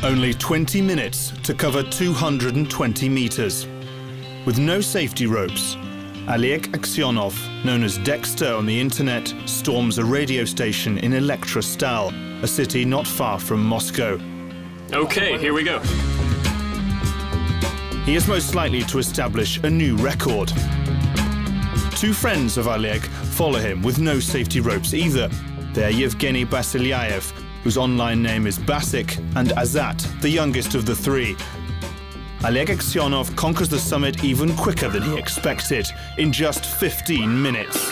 Only 20 minutes to cover 220 meters. With no safety ropes, Oleg Aksionov, known as Dexter on the internet, storms a radio station in Elektrostal, a city not far from Moscow. Okay, here we go. He is most likely to establish a new record. Two friends of Oleg follow him with no safety ropes either. They're Yevgeny Basilyaev, whose online name is Basik, and Azat, the youngest of the three. Oleg Aksionov conquers the summit even quicker than he expected, in just 15 minutes.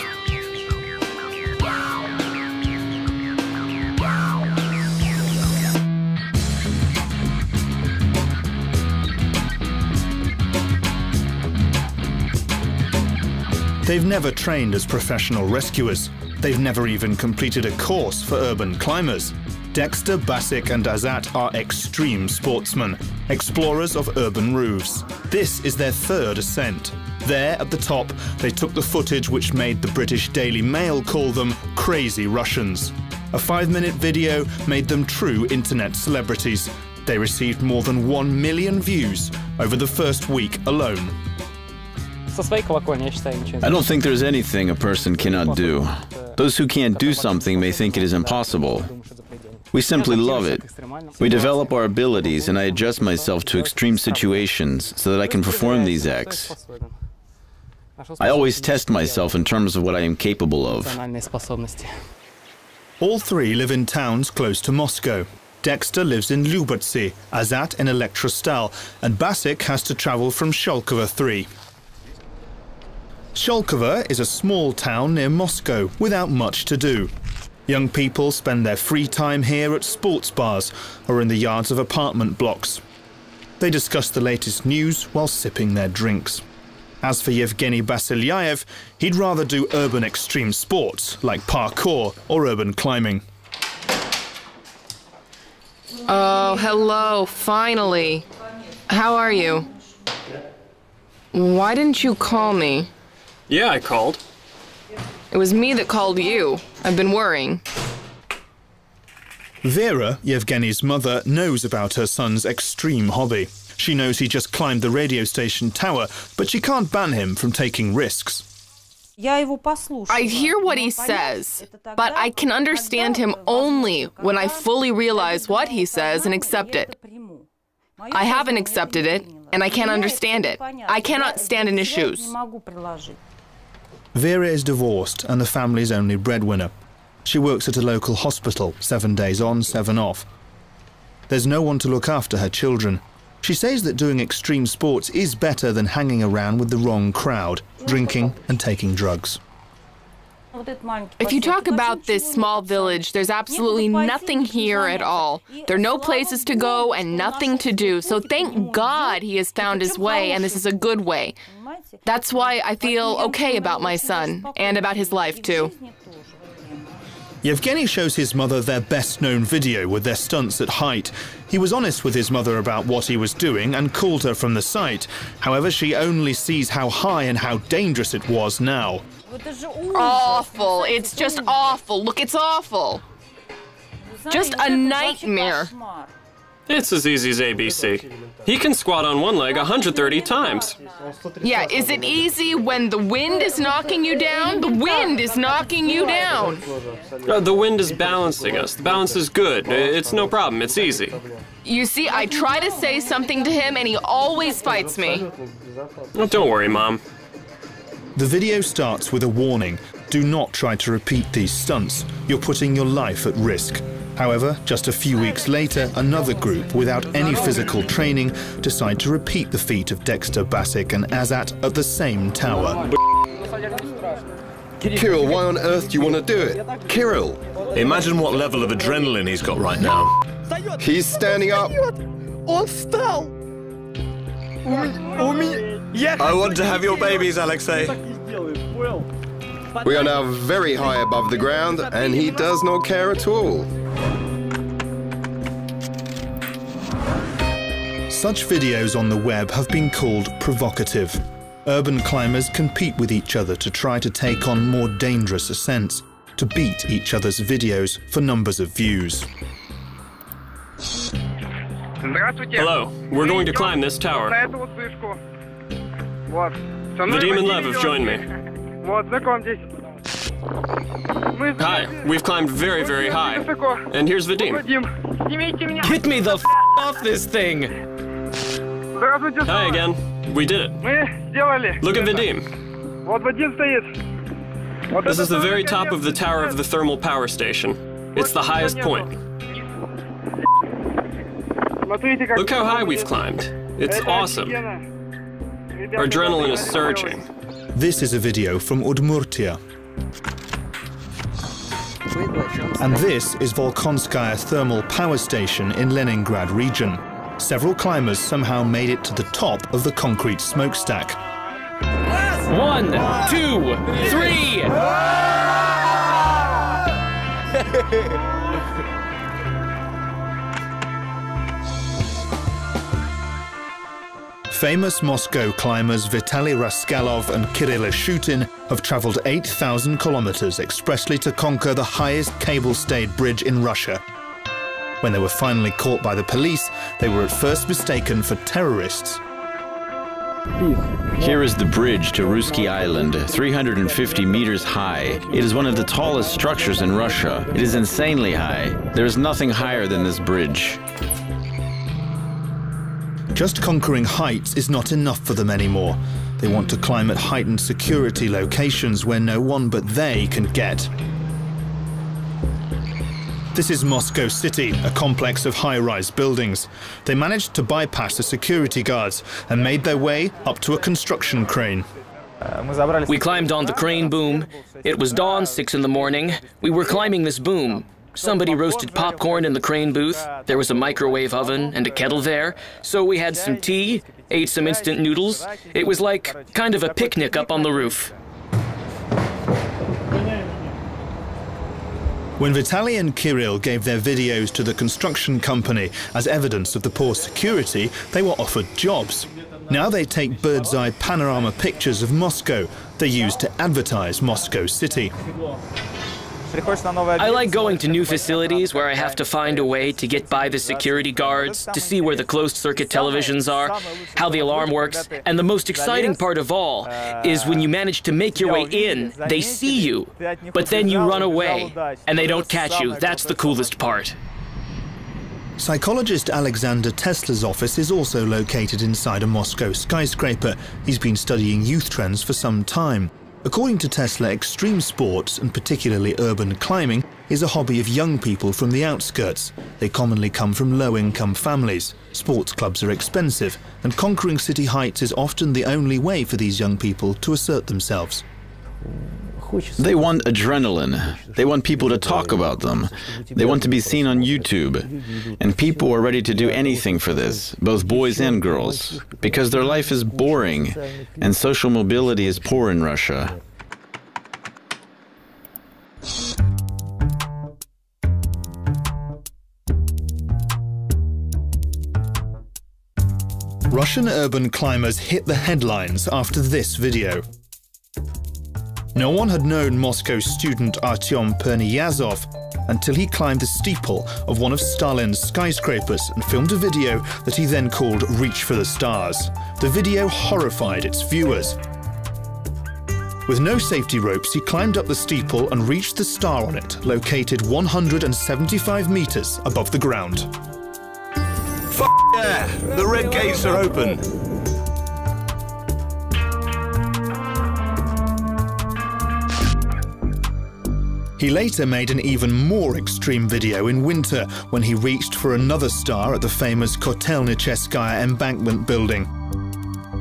They've never trained as professional rescuers. They've never even completed a course for urban climbers. Dexter, Basik and Azat are extreme sportsmen, explorers of urban roofs. This is their third ascent. There at the top, they took the footage which made the British Daily Mail call them crazy Russians. A 5-minute video made them true internet celebrities. They received more than 1 million views over the first week alone. I don't think there's anything a person cannot do. Those who can't do something may think it is impossible. We simply love it. We develop our abilities and I adjust myself to extreme situations so that I can perform these acts. I always test myself in terms of what I am capable of. All three live in towns close to Moscow. Dexter lives in Lyubotsy, Azat in Elektrostal, and Basik has to travel from Sholkovo 3. Sholkovo is a small town near Moscow without much to do. Young people spend their free time here at sports bars or in the yards of apartment blocks. They discuss the latest news while sipping their drinks. As for Yevgeny Basilyaev, he'd rather do urban extreme sports like parkour or urban climbing. Oh, hello, finally. How are you? Why didn't you call me? Yeah, I called. It was me that called you. I've been worrying. Vera, Yevgeny's mother, knows about her son's extreme hobby. She knows he just climbed the radio station tower, but she can't ban him from taking risks. I hear what he says, but I can understand him only when I fully realize what he says and accept it. I haven't accepted it, and I can't understand it. I cannot stand in his shoes. Vera is divorced and the family's only breadwinner. She works at a local hospital, 7 days on, 7 off. There's no one to look after her children. She says that doing extreme sports is better than hanging around with the wrong crowd, drinking and taking drugs. If you talk about this small village, there's absolutely nothing here at all. There are no places to go and nothing to do, so thank God he has found his way, and this is a good way. That's why I feel okay about my son, and about his life too. Yevgeny shows his mother their best-known video with their stunts at height. He was honest with his mother about what he was doing and called her from the site. However, she only sees how high and how dangerous it was now. Awful. It's just awful. Look, it's awful. Just a nightmare. It's as easy as ABC. He can squat on one leg 130 times. Yeah, is it easy when the wind is knocking you down? The wind is knocking you down. The wind is balancing us. The balance is good. It's no problem. It's easy. You see, I try to say something to him and he always fights me. Well, don't worry, Mom. The video starts with a warning. Do not try to repeat these stunts. You're putting your life at risk. However, just a few weeks later, another group without any physical training decide to repeat the feat of Dexter, Basik and Azat at the same tower. Kirill, why on earth do you want to do it? Kirill! Imagine what level of adrenaline he's got right now. He's standing up. I want to have your babies, Alexei. We are now very high above the ground, and he does not care at all. Such videos on the web have been called provocative. Urban climbers compete with each other to try to take on more dangerous ascents, to beat each other's videos for numbers of views. Hello, we're going to climb this tower. Vadim and Lev have joined me. Hi, we've climbed very, very high. And here's Vadim. Get me the f off this thing! Hi again. We did it. Look at Vadim. This is the very top of the tower of the thermal power station. It's the highest point. Look how high we've climbed. It's awesome. Our adrenaline is surging. This is a video from Udmurtia. And this is Volkonskaya thermal power station in Leningrad region. Several climbers somehow made it to the top of the concrete smokestack. 1, 2, 3! Famous Moscow climbers Vitaly Raskalov and Kirill Shutin have traveled 8,000 kilometers expressly to conquer the highest cable-stayed bridge in Russia. When they were finally caught by the police, they were at first mistaken for terrorists. Here is the bridge to Ruski Island, 350 meters high. It is one of the tallest structures in Russia. It is insanely high. There is nothing higher than this bridge. Just conquering heights is not enough for them anymore. They want to climb at heightened security locations where no one but they can get. This is Moscow City, a complex of high-rise buildings. They managed to bypass the security guards and made their way up to a construction crane. We climbed on the crane boom. It was dawn, 6 in the morning. We were climbing this boom. Somebody roasted popcorn in the crane booth. There was a microwave oven and a kettle there. So we had some tea, ate some instant noodles. It was like kind of a picnic up on the roof. When Vitaly and Kirill gave their videos to the construction company as evidence of the poor security, they were offered jobs. Now they take bird's-eye panorama pictures of Moscow. They're used to advertise Moscow City. I like going to new facilities where I have to find a way to get by the security guards, to see where the closed-circuit televisions are, how the alarm works, and the most exciting part of all is when you manage to make your way in, they see you, but then you run away, and they don't catch you. That's the coolest part. Psychologist Alexander Tesla's office is also located inside a Moscow skyscraper. He's been studying youth trends for some time. According to Tesla, extreme sports, and particularly urban climbing, is a hobby of young people from the outskirts. They commonly come from low-income families. Sports clubs are expensive, and conquering city heights is often the only way for these young people to assert themselves. They want adrenaline. They want people to talk about them. They want to be seen on YouTube. And people are ready to do anything for this, both boys and girls, because their life is boring and social mobility is poor in Russia. Russian urban climbers hit the headlines after this video. No one had known Moscow student Artyom Pernyazov until he climbed the steeple of one of Stalin's skyscrapers and filmed a video that he then called Reach for the Stars. The video horrified its viewers. With no safety ropes, he climbed up the steeple and reached the star on it, located 175 meters above the ground. F yeah! The red gates are open. He later made an even more extreme video in winter when he reached for another star at the famous Kotelnicheskaya embankment building.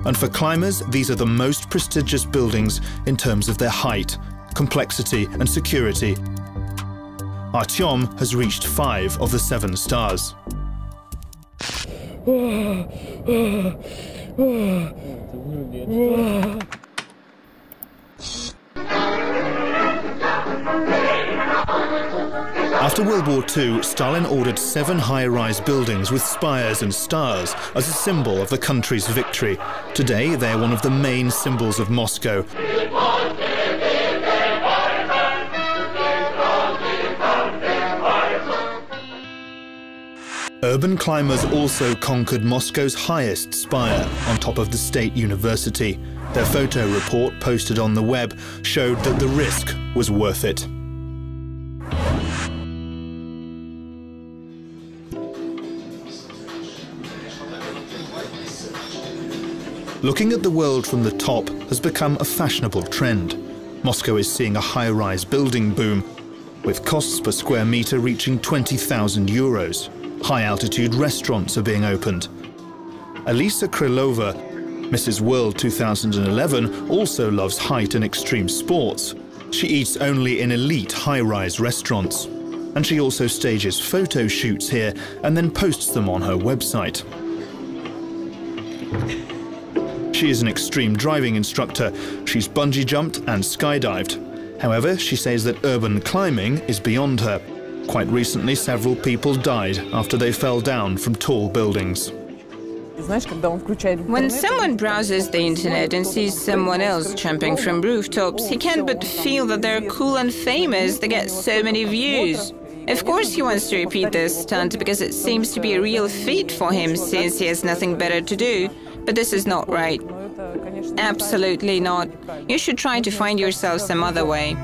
And for climbers, these are the most prestigious buildings in terms of their height, complexity and security. Artyom has reached 5 of the 7 stars. After World War II, Stalin ordered 7 high-rise buildings with spires and stars as a symbol of the country's victory. Today, they are one of the main symbols of Moscow. Urban climbers also conquered Moscow's highest spire on top of the state university. Their photo report posted on the web showed that the risk was worth it. Looking at the world from the top has become a fashionable trend. Moscow is seeing a high-rise building boom, with costs per square metre reaching 20,000 euros. High-altitude restaurants are being opened. Elisa Krylova, Mrs. World 2011, also loves height and extreme sports. She eats only in elite high-rise restaurants. And she also stages photo shoots here and then posts them on her website. She is an extreme driving instructor. She's bungee jumped and skydived. However, she says that urban climbing is beyond her. Quite recently, several people died after they fell down from tall buildings. When someone browses the internet and sees someone else jumping from rooftops, he can't but feel that they're cool and famous. They get so many views. Of course he wants to repeat this stunt because it seems to be a real feat for him since he has nothing better to do. But this is not right. Absolutely not. You should try to find yourself some other way.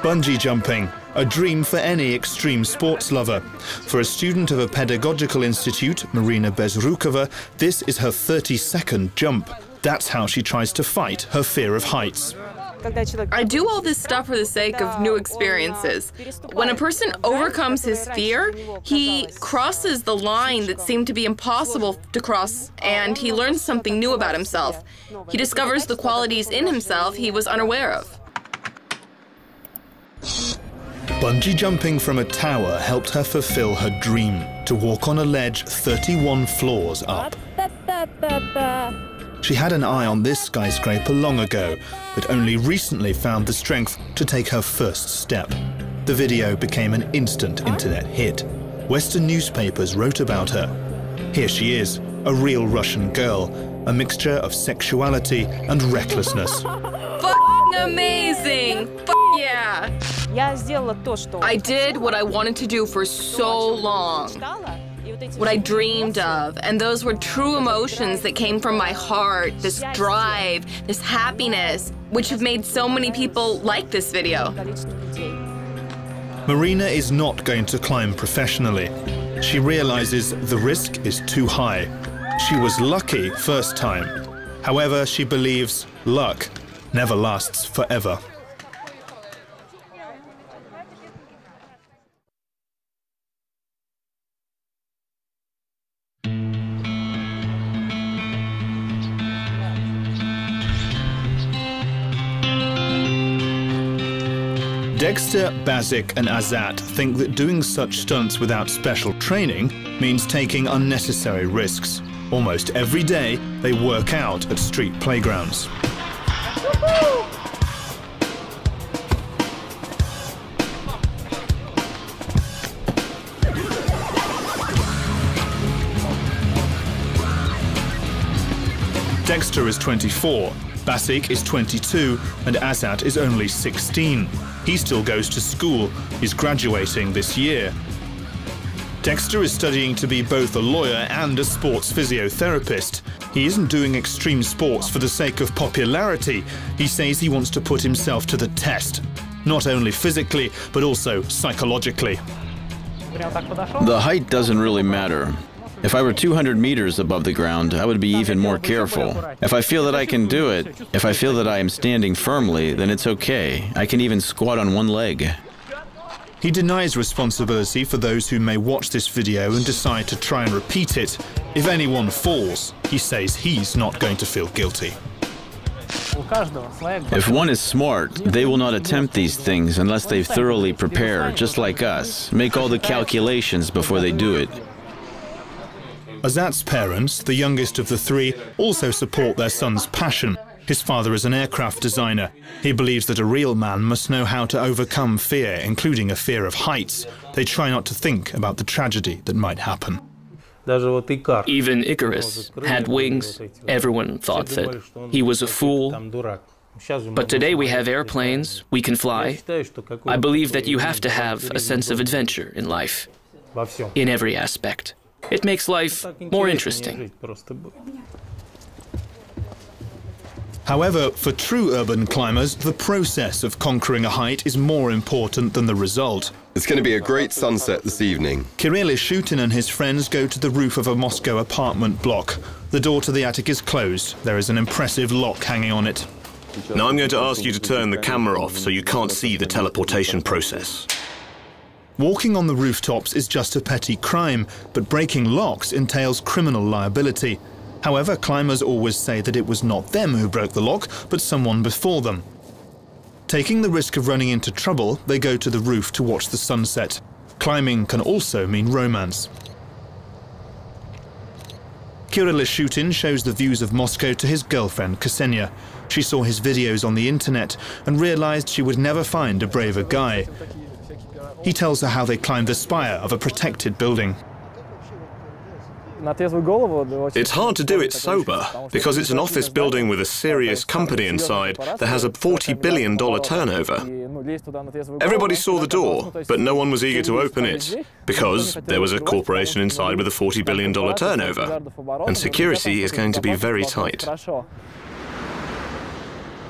Bungee jumping, a dream for any extreme sports lover. For a student of a pedagogical institute, Marina Bezrukova, this is her 32nd jump. That's how she tries to fight her fear of heights. I do all this stuff for the sake of new experiences. When a person overcomes his fear, he crosses the line that seemed to be impossible to cross, and he learns something new about himself. He discovers the qualities in himself he was unaware of. Bungee jumping from a tower helped her fulfill her dream, to walk on a ledge 31 floors up. She had an eye on this skyscraper long ago, but only recently found the strength to take her first step. The video became an instant internet hit. Western newspapers wrote about her. Here she is, a real Russian girl, a mixture of sexuality and recklessness. F***ing amazing! Yeah! I did what I wanted to do for so long. What I dreamed of, and those were true emotions that came from my heart, this drive, this happiness, which have made so many people like this video. Marina is not going to climb professionally. She realizes the risk is too high. She was lucky first time. However, she believes luck never lasts forever. Dexter, Bazik and Azat think that doing such stunts without special training means taking unnecessary risks. Almost every day, they work out at street playgrounds. Dexter is 24, Bazik is 22, and Azat is only 16. He still goes to school. He's graduating this year. Dexter is studying to be both a lawyer and a sports physiotherapist. He isn't doing extreme sports for the sake of popularity. He says he wants to put himself to the test, not only physically, but also psychologically. The height doesn't really matter. If I were 200 meters above the ground, I would be even more careful. If I feel that I can do it, if I feel that I am standing firmly, then it's okay. I can even squat on one leg. He denies responsibility for those who may watch this video and decide to try and repeat it. If anyone falls, he says he's not going to feel guilty. If one is smart, they will not attempt these things unless they've thoroughly prepared, just like us. Make all the calculations before they do it. Azat's parents, the youngest of the three, also support their son's passion. His father is an aircraft designer. He believes that a real man must know how to overcome fear, including a fear of heights. They try not to think about the tragedy that might happen. Even Icarus had wings. Everyone thought that he was a fool. But today we have airplanes, we can fly. I believe that you have to have a sense of adventure in life, in every aspect. It makes life more interesting. However, for true urban climbers, the process of conquering a height is more important than the result. It's going to be a great sunset this evening. Kirill Ishutin and his friends go to the roof of a Moscow apartment block. The door to the attic is closed. There is an impressive lock hanging on it. Now I'm going to ask you to turn the camera off so you can't see the teleportation process. Walking on the rooftops is just a petty crime, but breaking locks entails criminal liability. However, climbers always say that it was not them who broke the lock, but someone before them. Taking the risk of running into trouble, they go to the roof to watch the sunset. Climbing can also mean romance. Kirill Ishutin shows the views of Moscow to his girlfriend, Ksenia. She saw his videos on the internet and realized she would never find a braver guy. He tells her how they climbed the spire of a protected building. It's hard to do it sober, because it's an office building with a serious company inside that has a $40 billion turnover. Everybody saw the door, but no one was eager to open it, because there was a corporation inside with a $40 billion turnover, and security is going to be very tight.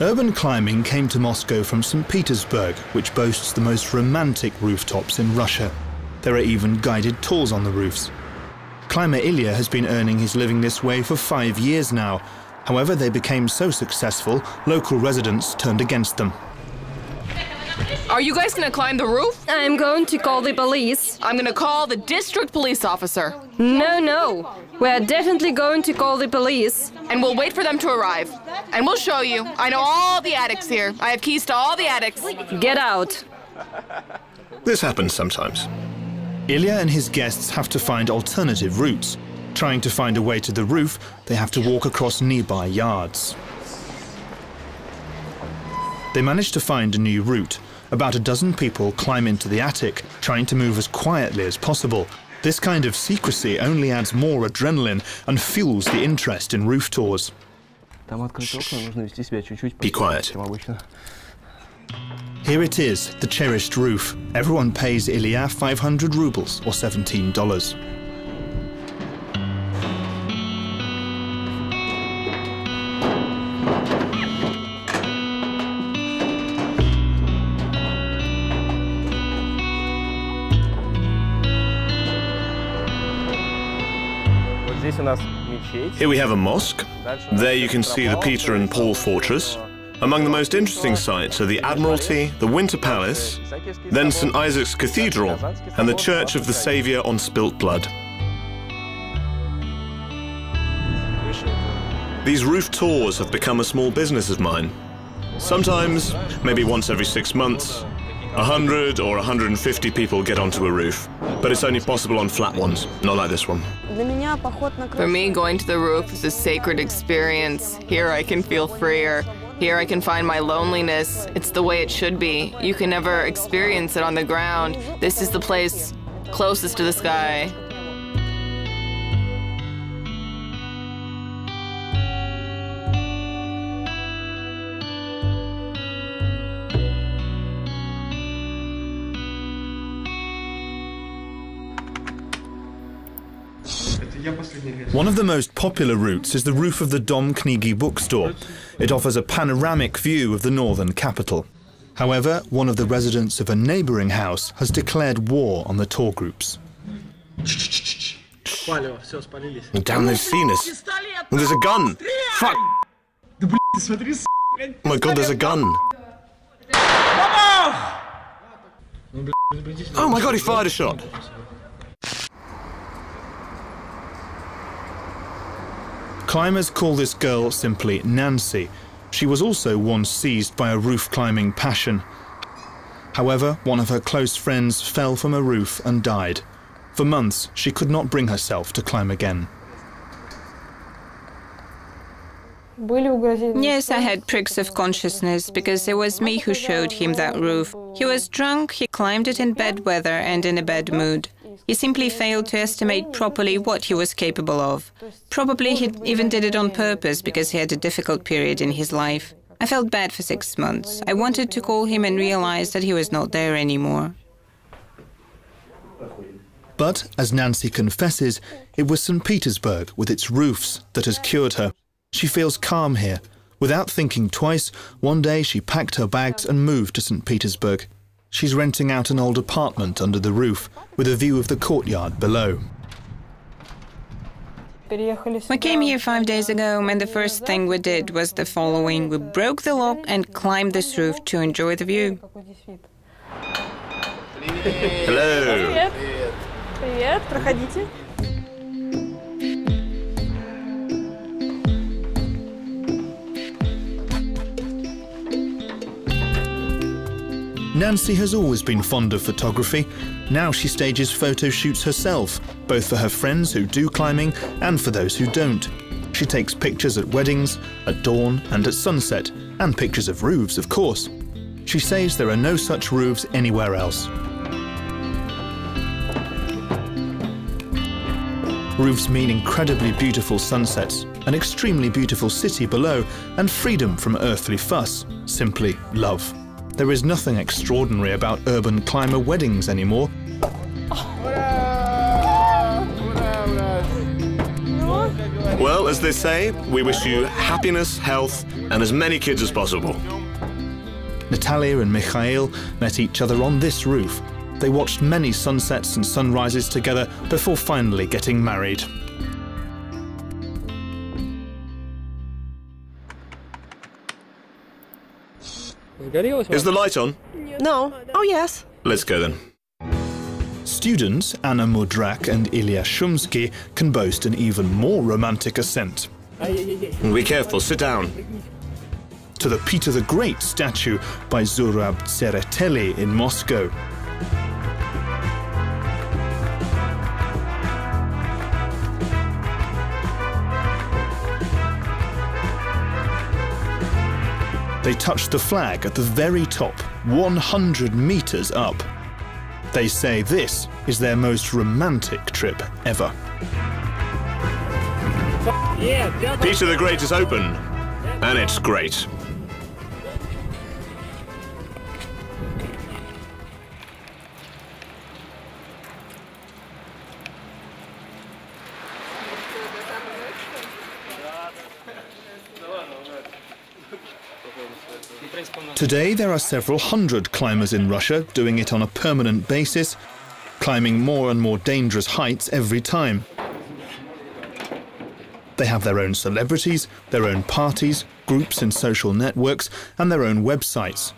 Urban climbing came to Moscow from St. Petersburg, which boasts the most romantic rooftops in Russia. There are even guided tours on the roofs. Climber Ilya has been earning his living this way for 5 years now. However, they became so successful, local residents turned against them. Are you guys gonna climb the roof? I'm going to call the police. I'm gonna call the district police officer. No. We're definitely going to call the police. And we'll wait for them to arrive. And we'll show you. I know all the attics here. I have keys to all the attics. Get out. This happens sometimes. Ilya and his guests have to find alternative routes. Trying to find a way to the roof, they have to walk across nearby yards. They manage to find a new route. About a dozen people climb into the attic, trying to move as quietly as possible. This kind of secrecy only adds more adrenaline and fuels the interest in roof tours. Be quiet. Here it is, the cherished roof. Everyone pays Ilya 500 rubles, or $17. Here we have a mosque. There you can see the Peter and Paul Fortress. Among the most interesting sights are the Admiralty, the Winter Palace, then St. Isaac's Cathedral, and the Church of the Saviour on Spilt Blood. These roof tours have become a small business of mine. Sometimes, maybe once every 6 months, 100 or 150 people get onto a roof, but it's only possible on flat ones, not like this one. For me, going to the roof is a sacred experience. Here I can feel freer. Here I can find my loneliness. It's the way it should be. You can never experience it on the ground. This is the place closest to the sky. One of the most popular routes is the roof of the Dom Knigi bookstore. It offers a panoramic view of the northern capital. However, one of the residents of a neighboring house has declared war on the tour groups. Damn, they've seen us. There's a gun! Fuck! Oh my god, there's a gun! Oh my god, he fired a shot! Climbers call this girl simply Nancy. She was also once seized by a roof climbing passion. However, one of her close friends fell from a roof and died. For months, she could not bring herself to climb again. Yes, I had pricks of consciousness, because it was me who showed him that roof. He was drunk, he climbed it in bad weather and in a bad mood. He simply failed to estimate properly what he was capable of. Probably he even did it on purpose, because he had a difficult period in his life. I felt bad for 6 months. I wanted to call him and realize that he was not there anymore. But, as Nancy confesses, it was St. Petersburg with its roofs that has cured her. She feels calm here. Without thinking twice, one day she packed her bags and moved to St. Petersburg. She's renting out an old apartment under the roof, with a view of the courtyard below. We came here 5 days ago, and the first thing we did was the following. We broke the lock and climbed this roof to enjoy the view. Hello. Привет, проходите. Nancy has always been fond of photography. Now she stages photo shoots herself, both for her friends who do climbing and for those who don't. She takes pictures at weddings, at dawn and at sunset, and pictures of roofs, of course. She says there are no such roofs anywhere else. Roofs mean incredibly beautiful sunsets, an extremely beautiful city below, and freedom from earthly fuss, simply love. There is nothing extraordinary about urban climber weddings anymore. Well, as they say, we wish you happiness, health, and as many kids as possible. Natalia and Mikhail met each other on this roof. They watched many sunsets and sunrises together before finally getting married. Is the light on? No. Oh, yes. Let's go then. Students Anna Mudrak and Ilya Shumsky can boast an even more romantic ascent. Be careful, sit down. To the Peter the Great statue by Zurab Tsereteli in Moscow. They touched the flag at the very top, 100 meters up. They say this is their most romantic trip ever. Peter the Great is open, and it's great. Today there are several hundred climbers in Russia doing it on a permanent basis, climbing more and more dangerous heights every time. They have their own celebrities, their own parties, groups in social networks, and their own websites.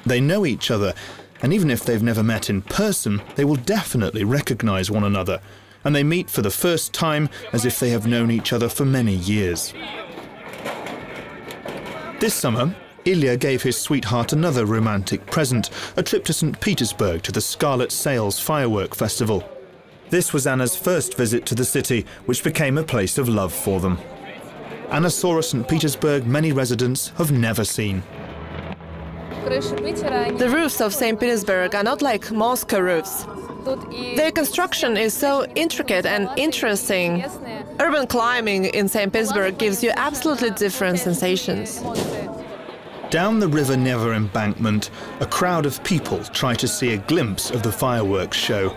They know each other, and even if they've never met in person, they will definitely recognize one another, and they meet for the first time as if they have known each other for many years. This summer, Ilya gave his sweetheart another romantic present, a trip to St. Petersburg to the Scarlet Sails firework festival. This was Anna's first visit to the city, which became a place of love for them. Anna saw a St. Petersburg many residents have never seen. The roofs of St. Petersburg are not like Moscow roofs. Their construction is so intricate and interesting. Urban climbing in St. Petersburg gives you absolutely different sensations. Down the River Neva embankment, a crowd of people try to see a glimpse of the fireworks show,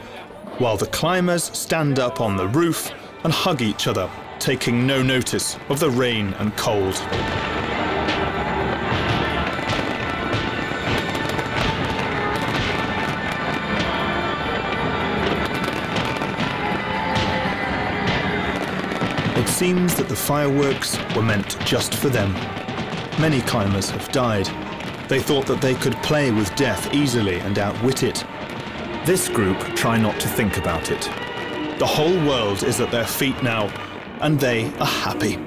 while the climbers stand up on the roof and hug each other, taking no notice of the rain and cold. It seems that the fireworks were meant just for them. Many climbers have died. They thought that they could play with death easily and outwit it. This group try not to think about it. The whole world is at their feet now, and they are happy.